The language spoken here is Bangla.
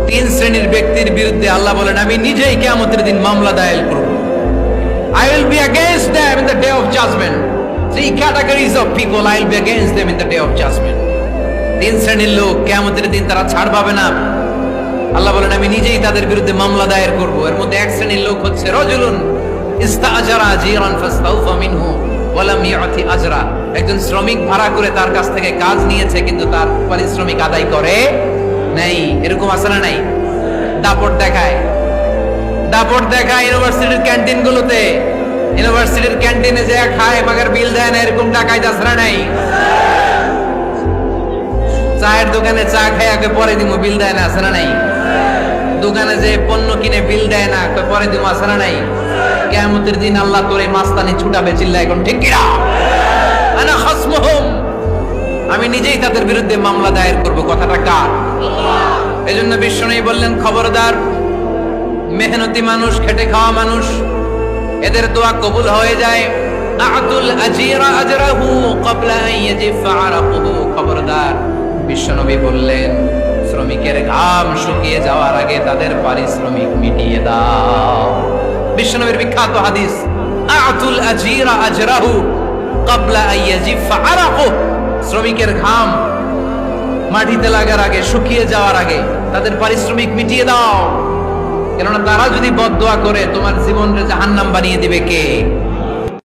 তিন শ্রেণীর ব্যক্তির বিরুদ্ধে আল্লাহ বলেন আমি নিজেই কিয়ামতের দিন মামলা দায়ের করব। I will be against them in the day of judgment. Three categories of people I will be against them in the day of judgment. তিন শ্রেণীর লোক কিয়ামতের দিন তারা ছাড় পাবে না। আল্লাহ বলেন আমি নিজেই তাদের বিরুদ্ধে মামলা দায়ের করব। এর মধ্যে এক শ্রেণীর লোক হচ্ছে রাজুলুন ইস্তাআজারা জিরান ফাস্তাউফা মিনহু ওয়া লাম ইয়াতি আজরা। একজন শ্রমিক ভাড়া করে তার কাছ থেকে কাজ নিয়েছে কিন্তু তার পারিশ্রমিক আদায় করে নাই। এরকম আছে না নাই? দাপট দেখায় ইউনিভার্সিটির ক্যান্টিন গুলোতে, ইউনিভার্সিটির ক্যান্টিনে যে খায় মাগার বিল দেয় না, এরকম টাকায় যাসরা নাই। চায়ের দোকানে চা খায় আগে পরে দিমু বিল দেয় না, আছে না নাই? দোকানে যে পণ্য কিনে বিল দেয় না পরে দিমু, আছে না নাই? কিয়ামতের দিন আল্লাহ তোরে মাস্তানি ছুটাবে, চিল্লা এখন ঠিক কিনা? আনা খাসমুহুম, আমি নিজেই তাদের বিরুদ্ধে মামলা দায়ের করব। কথাটা কার? আল্লাহ। এজন্য বিশ্বনবী বললেন খবরদার, মেহনতি মানুষ, খেটে খাওয়া মানুষ, এদের দোয়া কবুল হয়ে যায়। আতুল আজিরা আজরাহু ক্বাবলা আন ইয়াজিফা আরাকুহু। খবরদার, বিশ্বনবী বললেন শ্রমিকের ঘাম শুকিয়ে যাওয়ার আগে তাদের পারিশ্রমিক মিটিয়ে দাও। বিশ্বনবীর বিখ্যাত হাদিস, আতুল আজিরা আজরাহু ক্বাবলা আন ইয়াজিফা আরাকুহু। শ্রমিকের ঘাম মাটিতে লাগার আগে, শুকিয়ে যাওয়ার আগে তাদের পারিশ্রমিক মিটিয়ে দাও। কেননা তারা যদি বদদোয়া করে তোমার জীবনকে জাহান্নাম বানিয়ে দিবে কে?